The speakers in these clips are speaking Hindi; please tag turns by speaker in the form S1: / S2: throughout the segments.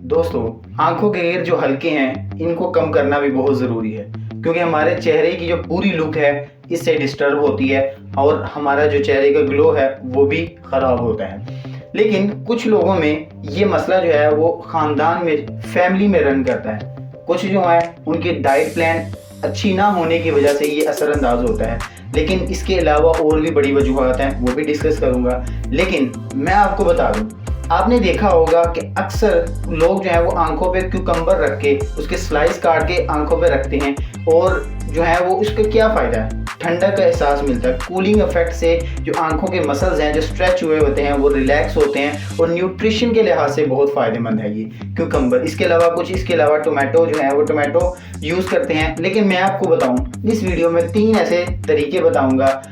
S1: दोस्तों, आंखों के घेर जो हल्के हैं इनको कम करना भी बहुत ज़रूरी है, क्योंकि हमारे चेहरे की जो पूरी लुक है इससे डिस्टर्ब होती है और हमारा जो चेहरे का ग्लो है वो भी ख़राब होता है। लेकिन कुछ लोगों में ये मसला जो है वो ख़ानदान में, फैमिली में रन करता है। कुछ जो है उनकी डाइट प्लान अच्छी ना होने की वजह से ये असरअंदाज होता है, लेकिन इसके अलावा और भी बड़ी वजूहत हैं, वो भी डिस्कस करूँगा। लेकिन मैं आपको बता दूँ, आपने देखा होगा कि अक्सर लोग जो है वो आंखों पे क्यूकम्बर रख के उसके स्लाइस काट के आंखों पे रखते हैं, और जो है वो उसका क्या फ़ायदा है, ठंडक का एहसास मिलता है, कूलिंग इफेक्ट से जो आंखों के मसल्स हैं जो स्ट्रेच हुए होते हैं वो रिलैक्स होते हैं, और न्यूट्रिशन के लिहाज से बहुत फ़ायदेमंद है ये क्यूकम्बर। इसके अलावा टोमेटो जो है वो टोमेटो यूज़ करते हैं। लेकिन मैं आपको बताऊँ, इस वीडियो में 3 ऐसे तरीके बताऊँगा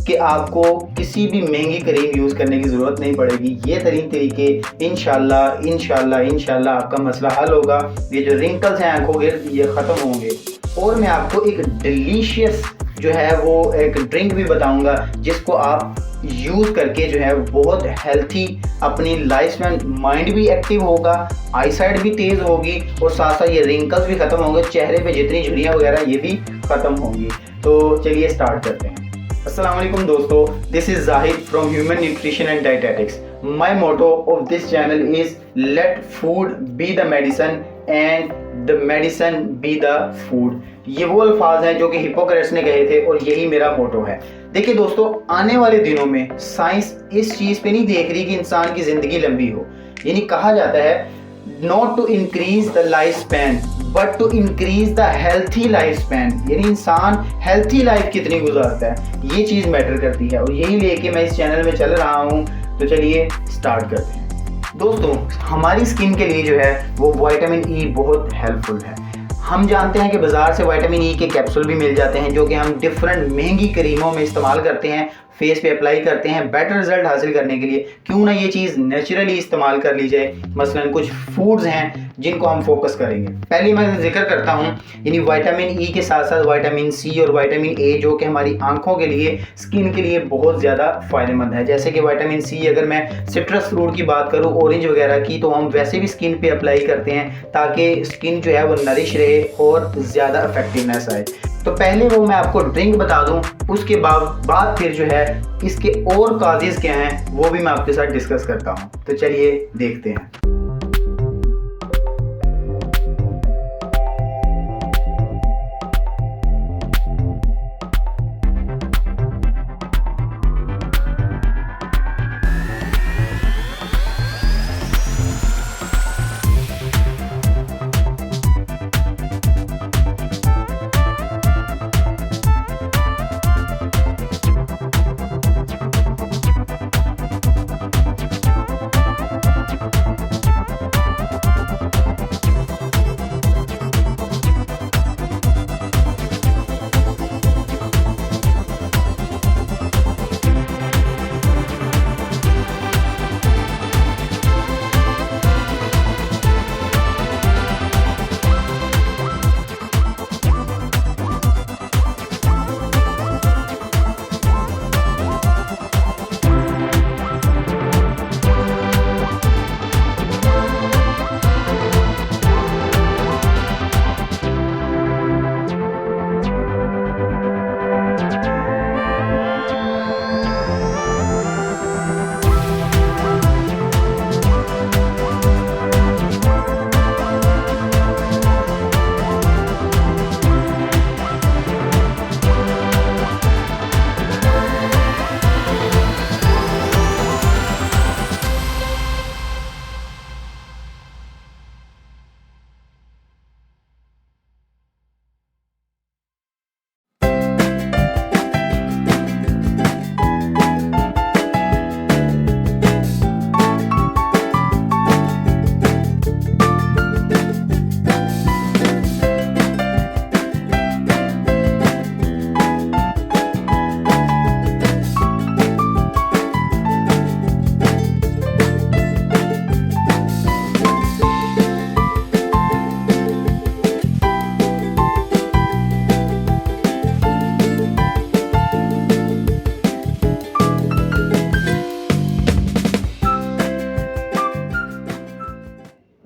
S1: कि आपको किसी भी महंगी क्रीम यूज़ करने की ज़रूरत नहीं पड़ेगी। ये 3 तरीके इंशाल्लाह आपका मसला हल होगा। ये जो रिंकल्स हैं आंखों के ये ख़त्म होंगे। और मैं आपको एक डिलीशियस जो है वो एक ड्रिंक भी बताऊंगा जिसको आप यूज़ करके जो है बहुत हेल्थी अपनी लाइफ में, माइंड भी एक्टिव होगा, आई साइट भी तेज़ होगी, और साथ साथ ये रिंकल्स भी ख़त्म होंगे, चेहरे पे जितनी झुर्रियाँ वगैरह ये भी ख़त्म होंगी। तो चलिए स्टार्ट करते हैं। अस्सलाम वालेकुम दोस्तों, this is Zahid from human nutrition and dietetics. My motto of this channel is let food be the medicine and the medicine be the food. ये वो अल्फाज हैं जो कि हिप्पोक्रेट्स ने कहे थे, और यही मेरा मोटो है। देखिए दोस्तों, आने वाले दिनों में साइंस इस चीज़ पे नहीं देख रही कि इंसान की ज़िंदगी लंबी हो, यानी कहा जाता है not to increase the life span but to increase the healthy life span, यानी इंसान हेल्थी लाइफ कितनी गुजारता है ये चीज़ मैटर करती है, और यही लेके मैं इस चैनल में चल रहा हूँ। तो चलिए स्टार्ट करते हैं। दोस्तों, हमारी स्किन के लिए जो है वो विटामिन ई बहुत हेल्पफुल है। हम जानते हैं कि बाज़ार से विटामिन ई के कैप्सूल भी मिल जाते हैं जो कि हम डिफरेंट महंगी क्रीमों में इस्तेमाल करते हैं, फेस पे अप्लाई करते हैं बेटर रिजल्ट हासिल करने के लिए। क्यों ना ये चीज़ नेचुरली इस्तेमाल कर ली जाए। मसलन कुछ फूड्स हैं जिनको हम फोकस करेंगे। पहले मैं जिक्र करता हूँ, यानी विटामिन ई के साथ साथ विटामिन सी और विटामिन ए जो कि हमारी आंखों के लिए, स्किन के लिए बहुत ज़्यादा फ़ायदेमंद है। जैसे कि विटामिन सी, अगर मैं सिट्रस फ्रूट की बात करूँ, ऑरेंज वगैरह की, तो हम वैसे भी स्किन पे अप्लाई करते हैं ताकि स्किन जो है वो नरिश रहे और ज़्यादा इफेक्टिवनेस आए। तो पहले वो मैं आपको ड्रिंक बता दूं, उसके बाद फिर जो है इसके और काजेज़ क्या हैं वो भी मैं आपके साथ डिस्कस करता हूं। तो चलिए देखते हैं।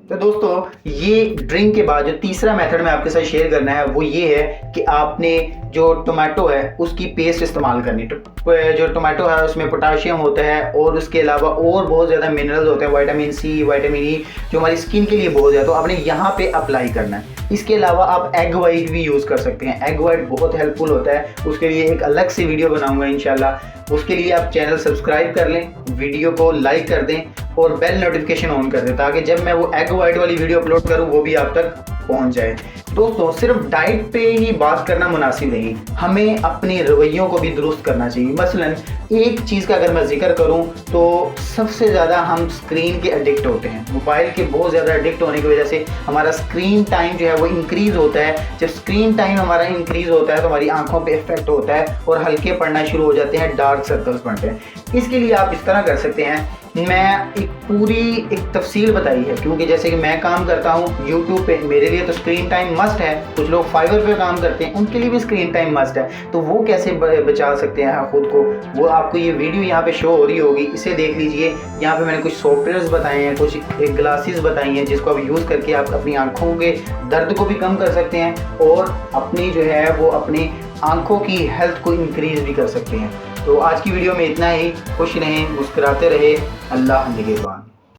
S1: तो दोस्तों ये ड्रिंक के बाद जो तीसरा मेथड मैं आपके साथ शेयर करना है वो ये है कि आपने जो टोमेटो है उसकी पेस्ट इस्तेमाल करनी। जो टोमेटो है उसमें पोटाशियम होता है और उसके अलावा और बहुत ज़्यादा मिनरल्स होते हैं, विटामिन सी, विटामिन ई, जो हमारी स्किन के लिए बहुत ज़्यादा, तो आपने यहाँ पे अप्लाई करना है। इसके अलावा आप एग वाइट भी यूज़ कर सकते हैं। एग वाइट बहुत हेल्पफुल होता है, उसके लिए एक अलग से वीडियो बनाऊंगा इंशाल्लाह। उसके लिए आप चैनल सब्सक्राइब कर लें, वीडियो को लाइक कर दें और बेल नोटिफिकेशन ऑन कर दें ताकि जब मैं वो एग वाइट वाली वीडियो अपलोड करूं वो भी आप तक पहुंच जाए। दोस्तों सिर्फ डाइट पे ही बात करना मुनासिब नहीं, हमें अपने रवैयों को भी दुरुस्त करना चाहिए। मसलन एक चीज़ का अगर मैं जिक्र करूं तो सबसे ज़्यादा हम स्क्रीन के एडिक्ट होते हैं। मोबाइल के बहुत ज़्यादा एडिक्ट होने की वजह से हमारा स्क्रीन टाइम जो है वो इंक्रीज़ होता है। जब स्क्रीन टाइम हमारा इंक्रीज़ होता है तो हमारी आंखों पे इफेक्ट होता है और हल्के पड़ना शुरू हो जाते हैं, डार्क सर्कल्स बनते हैं। इसके लिए आप इस तरह कर सकते हैं, मैं एक पूरी एक तफसील बताई है, क्योंकि जैसे कि मैं काम करता हूँ यूट्यूब पे, मेरे लिए तो स्क्रीन टाइम मस्ट है। कुछ लोग फाइवर पे काम करते हैं, उनके लिए भी स्क्रीन टाइम मस्ट है। तो वो कैसे बचा सकते हैं खुद को, वो आपको ये वीडियो यहाँ पे शो हो रही होगी, इसे देख लीजिए। यहाँ पे मैंने कुछ सॉफ्टवेयर्स बताए हैं, कुछ ग्लासेस बताई हैं जिसको आप यूज़ करके आप अपनी आंखों के दर्द को भी कम कर सकते हैं और अपनी जो है वो अपनी आंखों की हेल्थ को इंक्रीज भी कर सकते हैं। तो आज की वीडियो में इतना ही। खुश रहें, मुस्कुराते रहे। अल्लाह निगहबान।